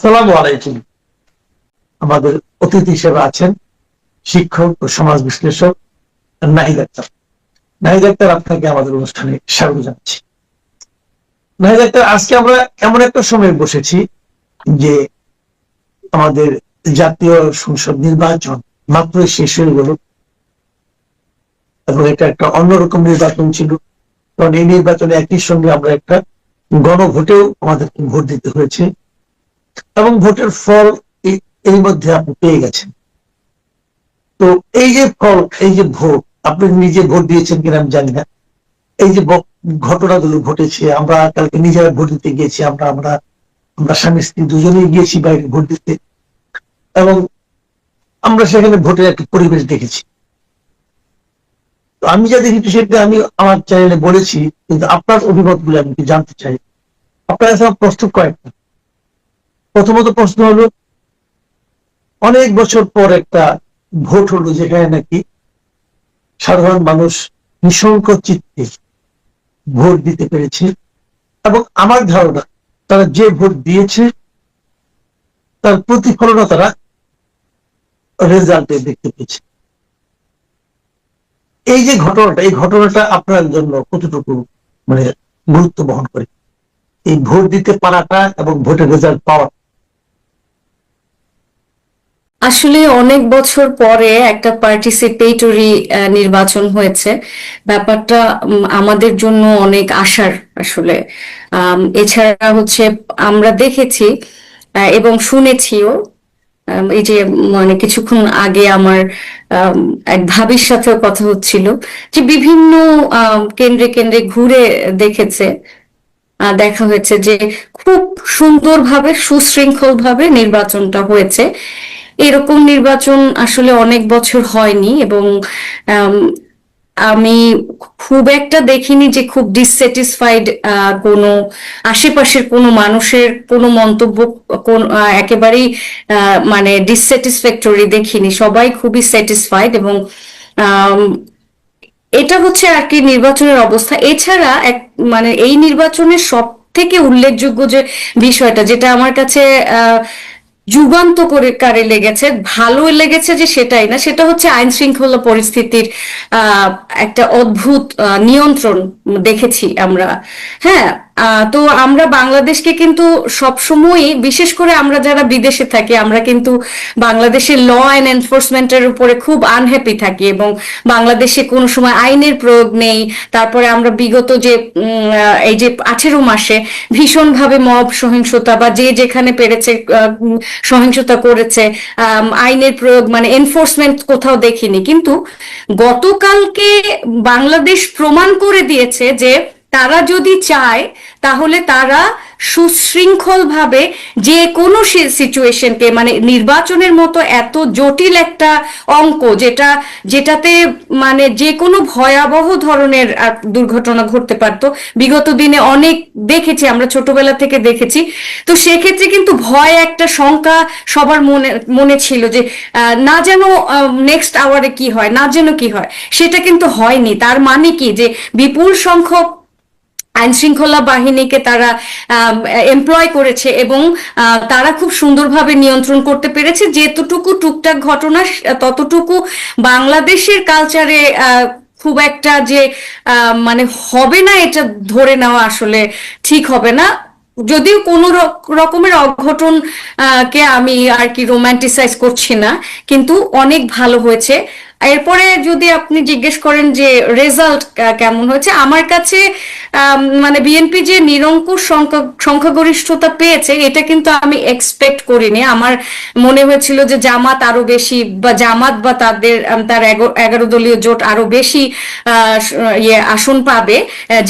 আসসালামু আলাইকুম। আমাদের অতিথি হিসেবে আছেন শিক্ষক ও সমাজ বিশ্লেষক নাহিদ আক্তার। নাহিদ আক্তার, আপনাকে আমাদের অনুষ্ঠানে স্বাগত জানাচ্ছি। নাহিদ আক্তার, আজকে আমরা এমন একটা সময় বসেছি যে আমাদের জাতীয় সংসদ নির্বাচন মাত্রই শেষ হয়ে গেল এবং এটা একটা অন্যরকম নির্বাচন ছিল, কারণ এই নির্বাচনে একই সঙ্গে আমরা একটা গণভোটেও আমাদেরকে ভোট দিতে হয়েছে এবং ভোটের ফল এই মধ্যে আপনি পেয়ে গেছেন। তো এই যে ফল, এই যে ভোট, আপনি নিজে ভোট দিয়েছেন কিনা আমি জানি না, এই যে ঘটনাগুলো ঘটেছে, আমরা কালকে নিজেরা ভোট দিতে গিয়েছি, আমরা আমরা আমরা স্বামী স্ত্রী দুজনেই গিয়েছি বাইরে ভোট দিতে, এবং আমরা সেখানে ভোটের একটা পরিবেশ দেখেছি। তো আমি যা দেখেছি সেটা আমি আমার চ্যানেলে বলেছি, কিন্তু আপনার অভিমত গুলো আমি জানতে চাই। আপনার কাছে আমার প্রশ্ন কয়েকটা। প্রথমত প্রশ্ন হলো, অনেক বছর পর একটা ভোট হলো যেখানে নাকি সাধারণ মানুষ নিঃসংক চিত্তে ভোট দিতে পেরেছে, এবং আমার ধারণা তারা যে ভোট দিয়েছে তার প্রতিফলনও তারা রেজাল্টে দেখতে পেয়েছে। এই যে ঘটনাটা, এই ঘটনাটা আপনার জন্য কতটুকু মানে গুরুত্ব বহন করে, এই ভোট দিতে পারাটা এবং ভোটের রেজাল্ট পাওয়া? আসলে অনেক বছর পরে একটা পার্টিসিপেটরি নির্বাচন হয়েছে। ব্যাপারটা আমাদের জন্য অনেক আশার আসলে। এছাড়া হচ্ছে আমরা দেখেছি এবং শুনেছিও, এই যে মানে কিছুক্ষণ আগে আমার এক ভাবির সাথেও কথা হচ্ছিল যে বিভিন্ন কেন্দ্রে কেন্দ্রে ঘুরে দেখেছে, দেখা হয়েছে যে খুব সুন্দরভাবে সুশৃঙ্খল ভাবে নির্বাচনটা হয়েছে। এরকম নির্বাচন আসলে অনেক বছর হয়নি, এবং আমি খুব একটা দেখিনি যে খুব ডিসস্যাটিসফাইড কোনো আশেপাশের কোনো মানুষের কোনো মন্তব্য কোন একেবারেই মানে ডিসস্যাটিসফ্যাক্টরি দেখিনি। সবাই খুবই স্যাটিসফাইড, এবং এটা হচ্ছে আর কি নির্বাচনের অবস্থা। এছাড়া এক মানে এই নির্বাচনের সব থেকে উল্লেখযোগ্য যে বিষয়টা, যেটা আমার কাছে যুগান্তকারী লেগেছে, ভালো লেগেছে যে সেটাই না, সেটা হচ্ছে আইন শৃঙ্খলা পরিস্থিতির একটা অদ্ভুত নিয়ন্ত্রণ দেখেছি আমরা। হ্যাঁ, তো আমরা বাংলাদেশকে কিন্তু সবসময়ই, বিশেষ করে আমরা যারা বিদেশে থাকি, আমরা কিন্তু বাংলাদেশের ল অ্যান্ড এনফোর্সমেন্টের উপরে খুব আনহ্যাপি থাকি, এবং বাংলাদেশে কোনো সময় আইনের প্রয়োগ নেই। তারপরে আমরা বিগত যে এই যে 18 মাসে ভীষণভাবে মব সহিংসতা বা যে যেখানে পেরেছে সহিংসতা করেছে, আইনের প্রয়োগ মানে এনফোর্সমেন্ট কোথাও দেখিনি। কিন্তু গতকালকে বাংলাদেশ প্রমাণ করে দিয়েছে যে তারা যদি চায় তাহলে তারা সুশৃঙ্খল ভাবে যে কোনো সিচুয়েশনকে, মানে নির্বাচনের মতো এত জটিল একটা অঙ্ক, যেটাতে মানে যে কোনো ভয়াবহ ধরনের দুর্ঘটনা ঘটতে পারতো, বিগত দিনে অনেক দেখেছি, আমরা ছোটবেলা থেকে দেখেছি। তো সেক্ষেত্রে কিন্তু ভয়, একটা শঙ্কা সবার মনে মনে ছিল যে না যেন নেক্সট আওয়ারে কি হয়, না যেন কি হয়। সেটা কিন্তু হয়নি। তার মানে কি, যে বিপুল সংখ্যক আইন শৃঙ্খলা বাহিনীকে তারা এমপ্লয় করেছে, এবং তারা খুব সুন্দরভাবে নিয়ন্ত্রণ করতে পেরেছে। যেতটুকু টুকটাক ঘটনা, ততটুকু বাংলাদেশের কালচারে খুব একটা যে মানে হবে না, এটা ধরে নেওয়া আসলে ঠিক হবে না। যদিও কোনো রকমের অঘটন কে আমি আর কি রোমান্টিসাইজ করছি না, কিন্তু অনেক ভালো হয়েছে। এরপরে যদি আপনি জিজ্ঞেস করেন যে রেজাল্ট কেমন হয়েছে, আমার কাছে মানে বিএনপি যে নিরঙ্কুশ সংখ্যাগরিষ্ঠতা পেয়েছে, এটা কিন্তু আমি এক্সপেক্ট করিনি। আমার মনে হয়েছিল যে জামাত আরো বেশি, বা জামাত বা তার 11 দলীয় জোট আরো বেশি আসন পাবে।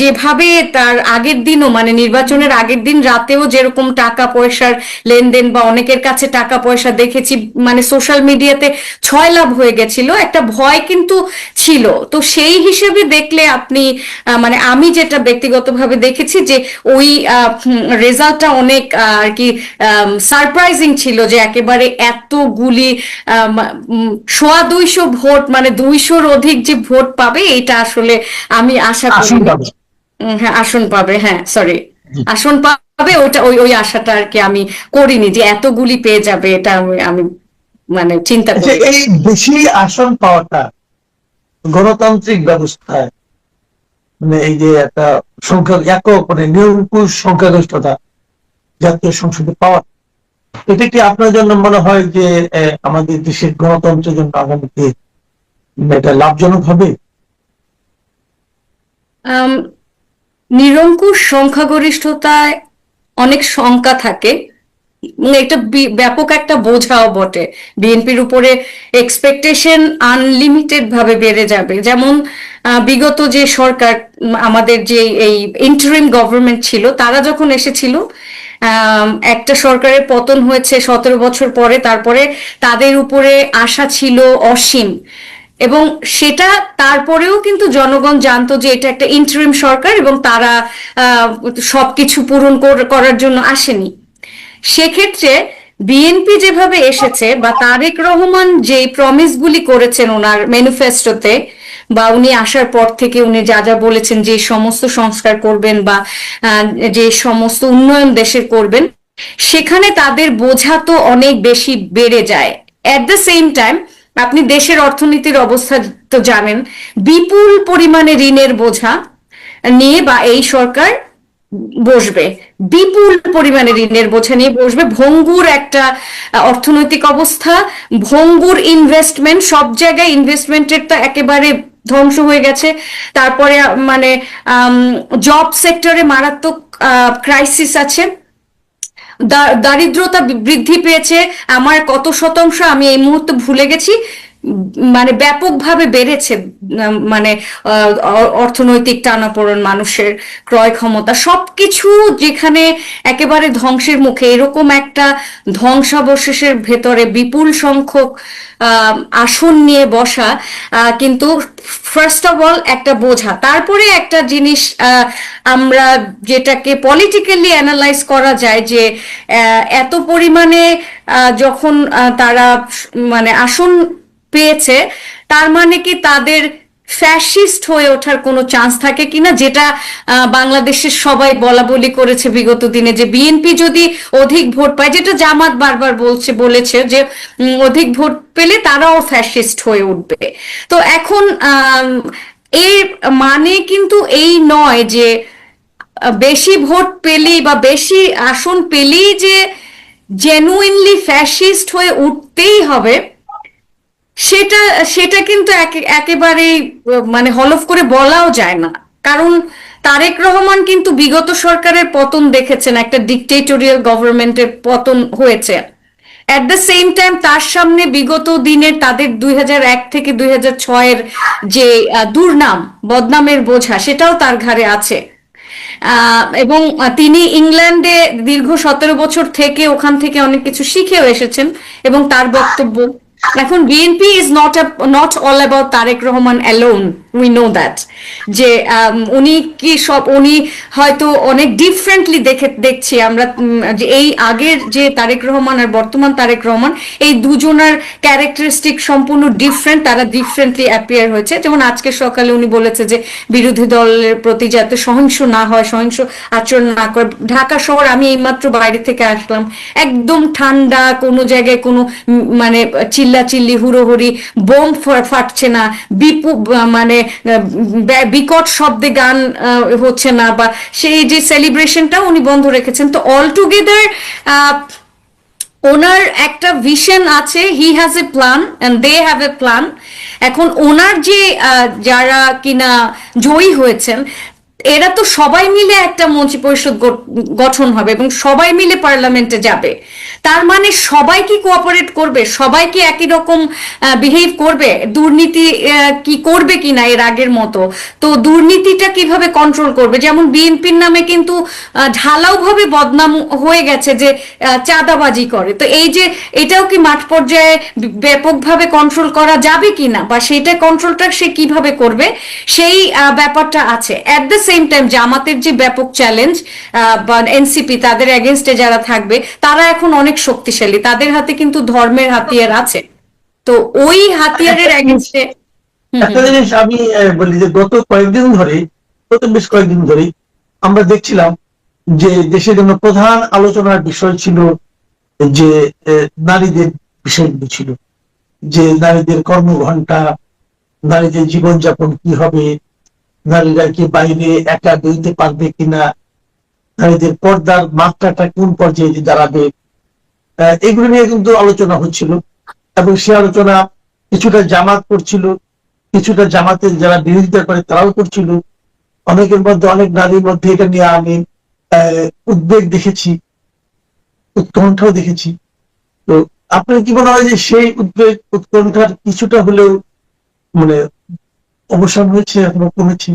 যেভাবে তার আগের দিনও, মানে নির্বাচনের আগের দিন রাতেও যেরকম টাকা পয়সার লেনদেন, বা অনেকের কাছে টাকা পয়সা দেখেছি, মানে সোশ্যাল মিডিয়াতে 6 লাভ হয়ে গেছিল, একটা ভয় কিন্তু ছিল। তো সেই হিসেবে দেখলে আপনি মানে আমি যেটা ব্যক্তিগতভাবে দেখেছি যে ওই রেজাল্টটা অনেক আর কি সারপ্রাইজিং ছিল, যে একেবারে এতগুলি 250 ভোট, মানে 200-র অধিক যে ভোট পাবে, এটা আসলে আমি আশা করি। হ্যাঁ, আসন পাবে, হ্যাঁ সরি, আসন পাবে হবে ওটা ওই ওই আশাটা আর কি আমি করিনি যে এতগুলি পেয়ে যাবে, এটা আমি মানে চিন্তা আচ্ছা, করি। এই বেশি আসন পাওয়াটা গণতান্ত্রিক ব্যবস্থায়, মানে এই যে একটা সংখ্যা একক মানে নিরঙ্কুশ সংখ্যাগরিষ্ঠতা জাতীয় সংসদে পাওয়া, এটা কি আপনার জন্য মনে হয় যে আমাদের দেশের গণতন্ত্রের জন্য আগামীতে এটা লাভজনক হবে? আম, নিরঙ্কুশ সংখ্যাগরিষ্ঠতায় অনেক শঙ্কা থাকে, এটা ব্যাপক একটা বোঝাও বটে। বিএনপির উপরে এক্সপেকটেশন আনলিমিটেড ভাবে বেড়ে যাবে। যেমন বিগত যে সরকার, আমাদের যে এই ইন্টারিম গভর্নমেন্ট ছিল, তারা যখন এসেছিল, একটা সরকারের পতন হয়েছে 17 বছর পরে, তারপরে তাদের উপরে আশা ছিল অসীম, এবং সেটা তারপরেও কিন্তু জনগণ জানতো যে এটা একটা ইন্টারিম সরকার এবং তারা সবকিছু পূরণ করার জন্য আসেনি। সেক্ষেত্রে বিএনপি যেভাবে এসেছে বা তারেক রহমান যে প্রমিসগুলি করেছেন ওনার ম্যানিফেস্টোতে, বা উনি আসার পর থেকে উনি যা যা বলেছেন যে সমস্ত সংস্কার করবেন বা যে সমস্ত উন্নয়ন দেশের করবেন, সেখানে তাদের বোঝা তো অনেক বেশি বেড়ে যায়। এট দ্য সেম টাইম আপনি দেশের অর্থনীতির অবস্থা তো জানেন, বিপুল পরিমাণে ঋণের বোঝা নিয়ে বা এই সরকার বসবে, বিপুল পরিমাণে ঋণের বোঝা নিয়ে বসবে, ভঙ্গুর একটা অর্থনৈতিক অবস্থা, ভঙ্গুর ইনভেস্টমেন্ট, সব জায়গায় ইনভেস্টমেন্টের তো একেবারে ধ্বংস হয়ে গেছে। তারপরে মানে জব সেক্টরে মারাত্মক ক্রাইসিস আছে, দারিদ্রতা বৃদ্ধি পেয়েছে, আমার কত শতাংশ আমি এই মুহূর্তে ভুলে গেছি, মানে ব্যাপকভাবে বেড়েছে। মানে অর্থনৈতিক টানাপোড়েন, মানুষের ক্রয় ক্ষমতা, সবকিছু যেখানে একেবারে ধ্বংসের মুখে, এরকম একটা ধ্বংসাবশেষের ভেতরে বিপুল সংখ্যক আসন নিয়ে বসা কিন্তু ফার্স্ট অফ অল একটা বোঝা। তারপরে একটা জিনিস আমরা যেটাকে পলিটিক্যালি অ্যানালাইজ করা যায় যে এত পরিমাণে যখন তারা মানে আসন পেয়েছে, তার মানে কি তাদের ফ্যাসিস্ট হয়ে ওঠার কোনো চান্স থাকে কিনা, যেটা বাংলাদেশের সবাই বলা বলি করেছে বিগত দিনে, যে বিএনপি যদি অধিক ভোট পায়, যেটা জামাত বারবার বলেছে যে অধিক ভোট পেলে তারাও ফ্যাসিস্ট হয়ে উঠবে। তো এখন এর মানে কিন্তু এই নয় যে বেশি ভোট পেলেই বা বেশি আসন পেলেই যে জেনুইনলি ফ্যাসিস্ট হয়ে উঠতেই হবে, সেটা সেটা কিন্তু একেবারেই মানে হলফ করে বলাও যায় না। কারণ তারেক রহমান কিন্তু বিগত সরকারের পতন দেখেছেন, একটা ডিকটেটরিয়াল গভর্নমেন্টের পতন হয়েছে। অ্যাট দ্য সেম টাইম তার সামনে বিগত দিনের তাদের 2001 থেকে 2006-এর যে দুর্নাম বদনামের বোঝা, সেটাও তার ঘাড়ে আছে। এবং তিনি ইংল্যান্ডে দীর্ঘ 17 বছর থেকে ওখান থেকে অনেক কিছু শিখেও এসেছেন, এবং তার বক্তব্য এখন BNP is not all about Tarique Rahman alone, we know that, যে উনি কি সব, উনি হয়তো অনেক ডিফারেন্টলি দেখছি আমরা, যে এই আগের যে তারেক রহমান আর বর্তমান তারেক রহমান, এই দুজনের ক্যারেক্টারিস্টিক সম্পূর্ণ ডিফারেন্ট, তারা ডিফারেন্টলি অ্যাপিয়ার হয়েছে। যেমন আজকে সকালে উনি বলেছে যে বিরোধী দলের প্রতি যাতে সহিংস না হয়, সহিংস আচরণ না করে। ঢাকা শহর, আমি এইমাত্র বাইরে থেকে আসলাম, একদম ঠান্ডা, কোনো জায়গায় কোনো মানে চিল্লাচিল্লি হুড়োহুড়ি, বোম ফাটছে না, মানে বিকট শব্দে গান হচ্ছে না, বা সেই যে সেলিব্রেশনটা উনি বন্ধ রেখেছেন। তো অল টুগেদার ওনার একটা ভিশন আছে, he has a plan and they have a plan. এখন ওনার যে যারা কিনা জয়ী হয়েছেন, এরা তো সবাই মিলে একটা মন্ত্রী পরিষদ গঠন হবে এবং সবাই মিলে পার্লামেন্টে যাবে। তার মানে সবাই কি কোঅপারেট করবে, সবাই কি একই রকম বিহেভ করবে, দুর্নীতি কি করবে কিনা এর আগের মতো, তো দুর্নীতিটা কিভাবে কন্ট্রোল করবে। যেমন বিএনপির নামে কিন্তু ঢালাও ভাবে বদনাম হয়ে গেছে যে চাঁদাবাজি করে, তো এই যে এটাও কি মাঠ পর্যায়ে ব্যাপকভাবে কন্ট্রোল করা যাবে কিনা, বা সেইটা কন্ট্রোলটা সে কিভাবে করবে, সেই ব্যাপারটা আছে। এট দ্য সেম টাইম জামাতের যে ব্যাপক চ্যালেঞ্জ, বা এনসিপি, তাদের এগেনস্টে যারা থাকবে, তারা এখন অনেক শক্তিশালী, তাদের হাতে কিন্তু ধর্মের হাতিয়ার আছে। তো ওই হাতিয়ারের এগেনস্টে একটা জিনিস আমি বলি যে গত বেশ কয়েকদিন ধরে আমরা দেখছিলাম যে দেশের জন্য প্রধান আলোচনার বিষয় ছিল যে নারীদের বিষয়গুলো ছিল, যে নারীদের কর্মঘণ্টা, নারীদের জীবনযাপন কি হবে, নারীরা কি বাইরে একা বেরোতে পারবে কিনা, নারীদের পর্দার মাত্রাটা কোন পর্যায়ে দাঁড়াবে, এগুলো নিয়ে কিন্তু আলোচনা হচ্ছিল। এবং সে আলোচনা কিছুটা জামাত করছিল, কিছুটা জামাতের যারা বিরোধিতা করে তারাও করছিল। অনেকের মধ্যে, অনেক নারীর মধ্যে এটা নিয়ে আমি উদ্বেগ দেখেছি, উৎকণ্ঠাও দেখেছি। তো আপনার কি মনে হয় যে সেই উদ্বেগ উৎকণ্ঠার কিছুটা হলেও মানে অবসান হয়েছে অথবা কমেছে?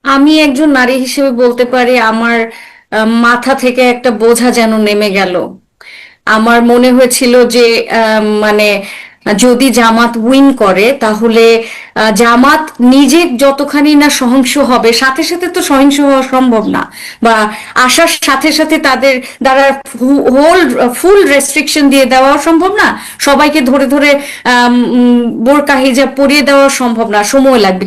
আমি একজন নারী হিসেবে বলতে পারি আমার মাথা থেকে একটা বোঝা যেন নেমে গেল। আমার মনে হয়েছিল যে মানে যদি জামাত উইন করে তাহলে জামাত নিজে যতখানি না সহিংস হবে, সাথে সাথে তো সহিংস হওয়া সম্ভব না, বা আসার সাথে সাথে তাদের দ্বারা ফুল রেস্ট্রিকশন দিয়ে দেওয়া সম্ভব না, সবাইকে ধরে ধরে বোরকা হিজাব পরিয়ে দেওয়া সম্ভব না, সময় লাগবে।